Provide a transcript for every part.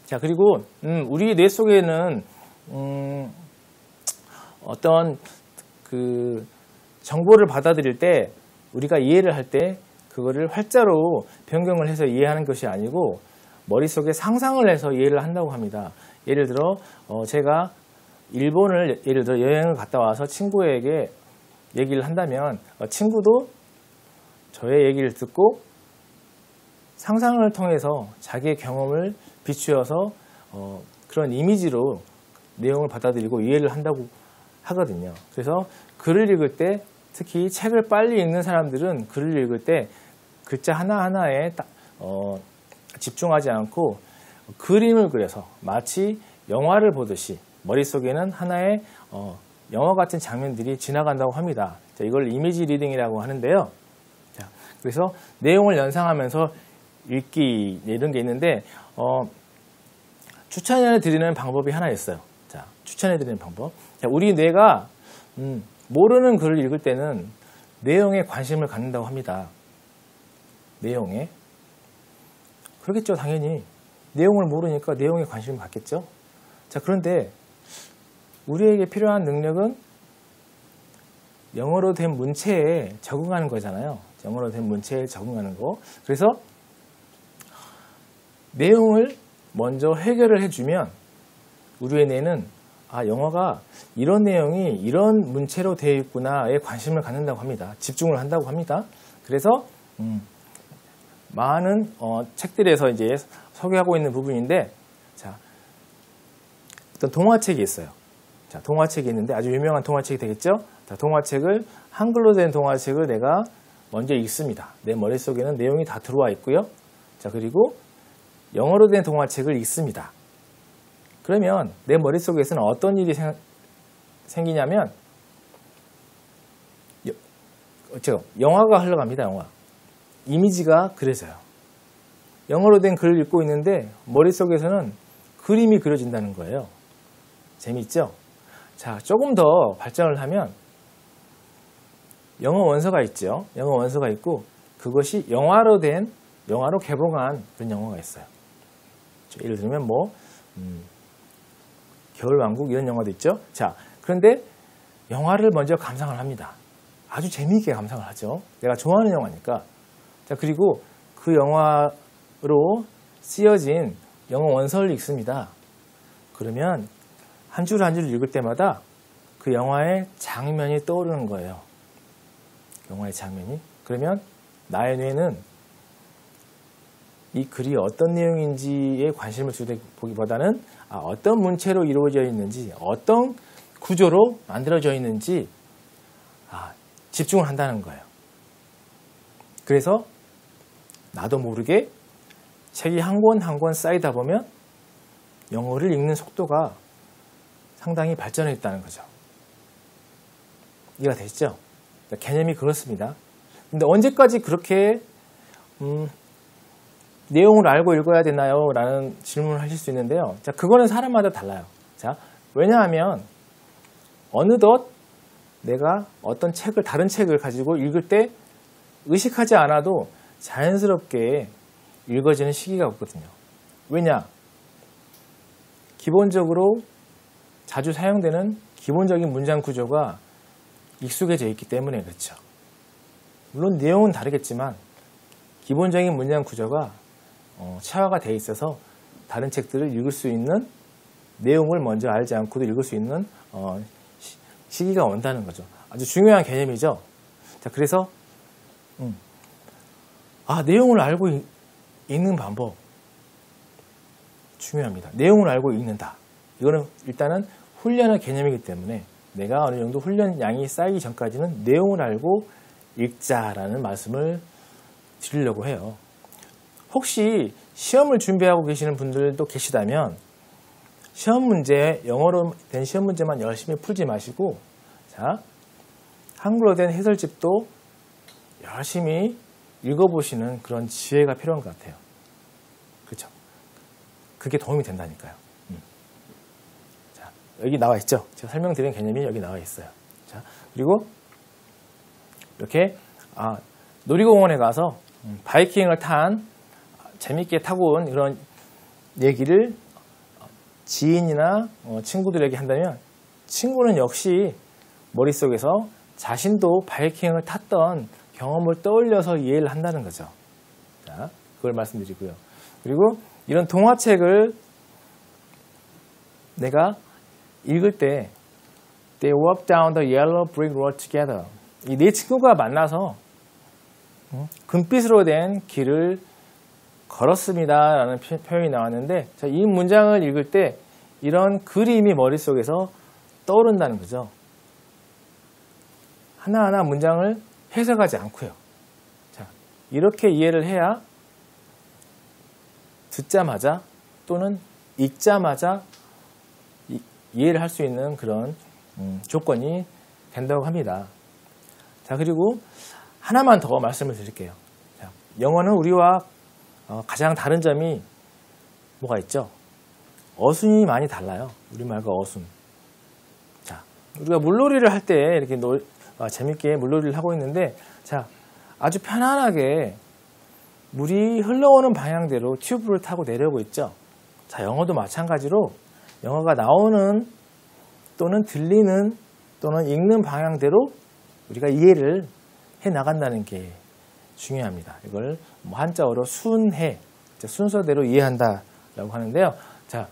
자, 그리고 우리 뇌 속에는 어떤 그 정보를 받아들일 때 우리가 이해를 할 때 그거를 활자로 변경을 해서 이해하는 것이 아니고 머릿속에 상상을 해서 이해를 한다고 합니다. 예를 들어 제가 일본을 예를 들어 여행을 갔다 와서 친구에게 얘기를 한다면 친구도 저의 얘기를 듣고 상상을 통해서 자기의 경험을 비추어서 그런 이미지로 내용을 받아들이고 이해를 한다고 하거든요. 그래서 글을 읽을 때 특히 책을 빨리 읽는 사람들은 글을 읽을 때 글자 하나하나에 집중하지 않고 그림을 그려서 마치 영화를 보듯이 머릿속에는 하나의 영화 같은 장면들이 지나간다고 합니다. 자, 이걸 이미지 리딩이라고 하는데요. 자, 그래서 내용을 연상하면서 읽기 이런 게 있는데 추천해 드리는 방법이 하나 있어요. 자, 추천해 드리는 방법. 자, 우리 뇌가 모르는 글을 읽을 때는 내용에 관심을 갖는다고 합니다. 내용에. 그렇겠죠, 당연히. 내용을 모르니까 내용에 관심을 갖겠죠. 자, 그런데 우리에게 필요한 능력은 영어로 된 문체에 적응하는 거잖아요. 영어로 된 문체에 적응하는 거. 그래서 내용을 먼저 해결을 해주면 우리의 뇌는 영어가 이런 내용이 이런 문체로 되어 있구나에 관심을 갖는다고 합니다. 집중을 한다고 합니다. 그래서 많은 책들에서 이제 소개하고 있는 부분인데, 자, 어떤 동화책이 있어요. 자, 동화책이 있는데 아주 유명한 동화책이 되겠죠? 자, 동화책을 한글로 된 동화책을 내가 먼저 읽습니다. 내 머릿속에는 내용이 다 들어와 있고요. 자, 그리고 영어로 된 동화책을 읽습니다. 그러면 내 머릿속에서는 어떤 일이 생기냐면 영화가 흘러갑니다. 영화. 이미지가 그려져요. 영어로 된 글을 읽고 있는데 머릿속에서는 그림이 그려진다는 거예요. 재미있죠? 자, 조금 더 발전을 하면 영어 원서가 있죠. 영어 원서가 있고 그것이 영화로 개봉한 그런 영화가 있어요. 예를 들면 겨울왕국 이런 영화도 있죠. 자, 그런데 영화를 먼저 감상을 합니다. 아주 재미있게 감상을 하죠. 내가 좋아하는 영화니까. 자, 그리고 그 영화로 쓰여진 영어 원서를 읽습니다. 그러면 한 줄 한 줄 읽을 때마다 그 영화의 장면이 떠오르는 거예요. 영화의 장면이. 그러면 나의 뇌는 이 글이 어떤 내용인지에 관심을 보기보다는 어떤 문체로 이루어져 있는지, 어떤 구조로 만들어져 있는지 집중을 한다는 거예요. 그래서 나도 모르게 책이 한 권 한 권 쌓이다 보면 영어를 읽는 속도가 상당히 발전해 있다는 거죠. 이해가 되시죠? 개념이 그렇습니다. 근데 언제까지 그렇게 내용을 알고 읽어야 되나요? 라는 질문을 하실 수 있는데요. 자, 그거는 사람마다 달라요. 자, 왜냐하면 어느덧 내가 어떤 다른 책을 가지고 읽을 때 의식하지 않아도 자연스럽게 읽어지는 시기가 없거든요. 왜냐? 기본적으로 자주 사용되는 기본적인 문장 구조가 익숙해져 있기 때문에 그렇죠. 물론 내용은 다르겠지만 기본적인 문장 구조가 체화가 되어 있어서 다른 책들을 읽을 수 있는 내용을 먼저 알지 않고도 읽을 수 있는 시기가 온다는 거죠. 아주 중요한 개념이죠. 자, 그래서 내용을 알고 읽는 방법 중요합니다. 내용을 알고 읽는다. 이거는 일단은 훈련의 개념이기 때문에 내가 어느 정도 훈련량이 쌓이기 전까지는 내용을 알고 읽자라는 말씀을 드리려고 해요. 혹시 시험을 준비하고 계시는 분들도 계시다면 시험 문제, 영어로 된 시험 문제만 열심히 풀지 마시고, 자, 한글로 된 해설집도 열심히 읽어보시는 그런 지혜가 필요한 것 같아요. 그렇죠? 그게 도움이 된다니까요. 자, 여기 나와 있죠? 제가 설명드린 개념이 여기 나와 있어요. 자, 그리고 이렇게 놀이공원에 가서 바이킹을 재밌게 타고 온 이런 얘기를 지인이나 친구들에게 한다면 친구는 역시 머릿속에서 자신도 바이킹을 탔던 경험을 떠올려서 이해를 한다는 거죠. 자, 그걸 말씀드리고요. 그리고 이런 동화책을 내가 읽을 때 They walked down the yellow brick road together. 이 네 친구가 만나서 금빛으로 된 길을 걸었습니다 라는 표현이 나왔는데, 자, 이 문장을 읽을 때 이런 그림이 머릿속에서 떠오른다는 거죠. 하나하나 문장을 해석하지 않고요. 자, 이렇게 이해를 해야 듣자마자 또는 읽자마자 이해를 할 수 있는 그런 조건이 된다고 합니다. 자, 그리고 하나만 더 말씀을 드릴게요. 자, 영어는 우리와 가장 다른 점이 뭐가 있죠? 어순이 많이 달라요. 우리말과 어순. 자, 우리가 물놀이를 할 때 이렇게 재밌게 물놀이를 하고 있는데, 자, 아주 편안하게 물이 흘러오는 방향대로 튜브를 타고 내려오고 있죠. 자, 영어도 마찬가지로 영어가 나오는 또는 들리는 또는 읽는 방향대로 우리가 이해를 해 나간다는 게 중요합니다. 이걸 한자어로 순해, 순서대로 이해한다라고 하는데요. 자,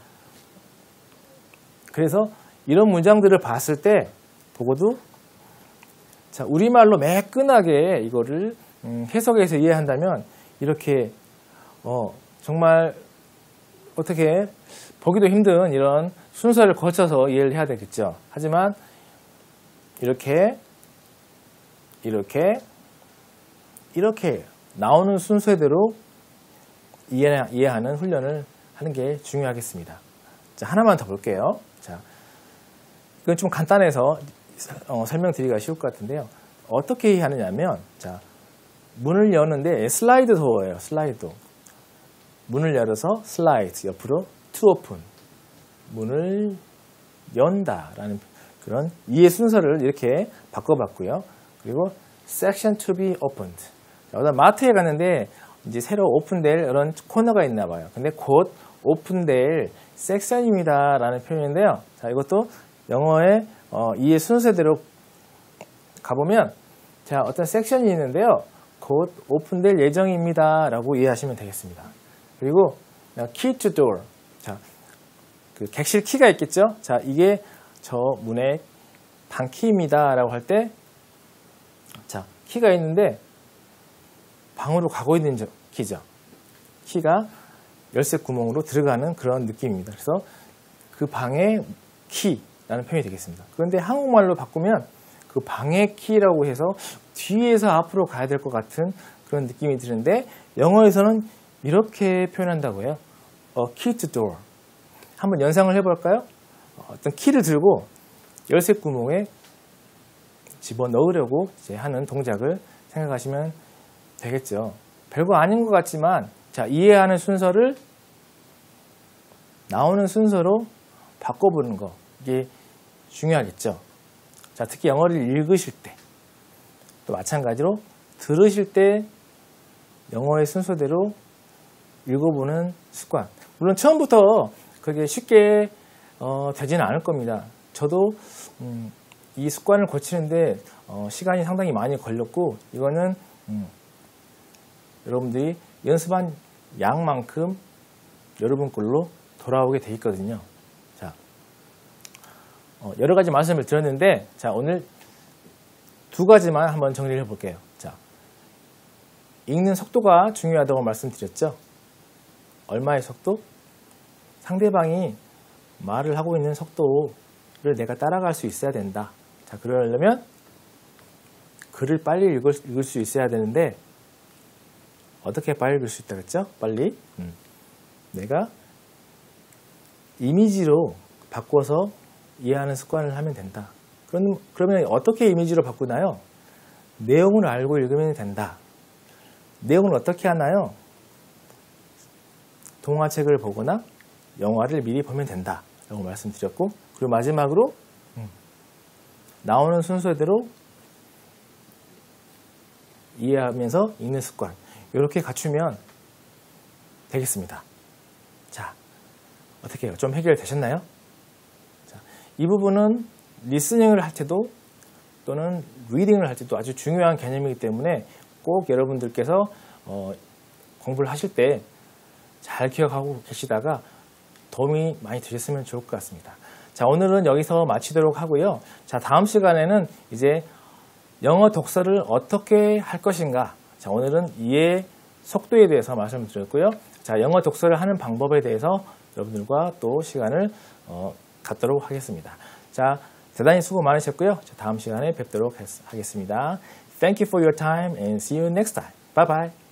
그래서 이런 문장들을 봤을 때 보고도, 자, 우리말로 매끈하게 이거를 해석해서 이해한다면 이렇게 정말 어떻게 보기도 힘든 이런 순서를 거쳐서 이해를 해야 되겠죠. 하지만 이렇게 나오는 순서대로 이해하는 훈련을 하는 게 중요하겠습니다. 자, 하나만 더 볼게요. 자, 이건 좀 간단해서 설명드리기가 쉬울 것 같은데요. 어떻게 이해하느냐면, 자, 문을 여는데 슬라이드 도어예요. 슬라이드 도어. 문을 열어서 슬라이드, 옆으로 to open. 문을 연다라는 그런 이해 순서를 이렇게 바꿔봤고요. 그리고 section to be opened. 자, 마트에 갔는데 이제 새로 오픈될 이런 코너가 있나 봐요. 근데 곧 오픈될 섹션입니다라는 표현인데요. 자, 이것도 영어의 이해 순서대로 가보면, 자, 어떤 섹션이 있는데요. 곧 오픈될 예정입니다라고 이해하시면 되겠습니다. 그리고 key to door. 자, 그 객실 키가 있겠죠. 자, 이게 저 문의 방키입니다라고 할 때, 자, 키가 있는데 방으로 가고 있는 키죠. 키가 열쇠 구멍으로 들어가는 그런 느낌입니다. 그래서 그 방의 키라는 표현이 되겠습니다. 그런데 한국말로 바꾸면 그 방의 키라고 해서 뒤에서 앞으로 가야 될 것 같은 그런 느낌이 드는데, 영어에서는 이렇게 표현한다고 해요. key to door. 한번 연상을 해볼까요? 어떤 키를 들고 열쇠 구멍에 집어넣으려고 이제 하는 동작을 생각하시면 되겠죠. 별거 아닌 것 같지만, 자, 이해하는 순서를 나오는 순서로 바꿔보는 거, 이게 중요하겠죠. 자, 특히 영어를 읽으실 때, 또 마찬가지로 들으실 때 영어의 순서대로 읽어보는 습관. 물론 처음부터 그게 쉽게 되지는 않을 겁니다. 저도 이 습관을 고치는데 시간이 상당히 많이 걸렸고, 이거는 여러분들이 연습한 양만큼 여러분 걸로 돌아오게 돼 있거든요. 자, 여러 가지 말씀을 드렸는데, 자, 오늘 두 가지만 한번 정리를 해볼게요. 자, 읽는 속도가 중요하다고 말씀드렸죠. 얼마의 속도? 상대방이 말을 하고 있는 속도를 내가 따라갈 수 있어야 된다. 자, 그러려면 글을 빨리 읽을 수 있어야 되는데, 어떻게 빨리 읽을 수 있다 그랬죠? 빨리. 내가 이미지로 바꿔서 이해하는 습관을 하면 된다. 그러면 어떻게 이미지로 바꾸나요? 내용을 알고 읽으면 된다. 내용을 어떻게 하나요? 동화책을 보거나 영화를 미리 보면 된다 라고 말씀드렸고, 그리고 마지막으로 나오는 순서대로 이해하면서 읽는 습관, 이렇게 갖추면 되겠습니다. 자, 어떻게 해요? 좀 해결되셨나요? 자, 이 부분은 리스닝을 할 때도 또는 리딩을 할 때도 아주 중요한 개념이기 때문에 꼭 여러분들께서 공부를 하실 때 잘 기억하고 계시다가 도움이 많이 되셨으면 좋을 것 같습니다. 자, 오늘은 여기서 마치도록 하고요. 자, 다음 시간에는 이제 영어 독서를 어떻게 할 것인가. 자, 오늘은 이해 속도에 대해서 말씀을 드렸고요. 자, 영어 독서를 하는 방법에 대해서 여러분들과 또 시간을 갖도록 하겠습니다. 자, 대단히 수고 많으셨고요. 자, 다음 시간에 뵙도록 하겠습니다. Thank you for your time and see you next time. Bye bye.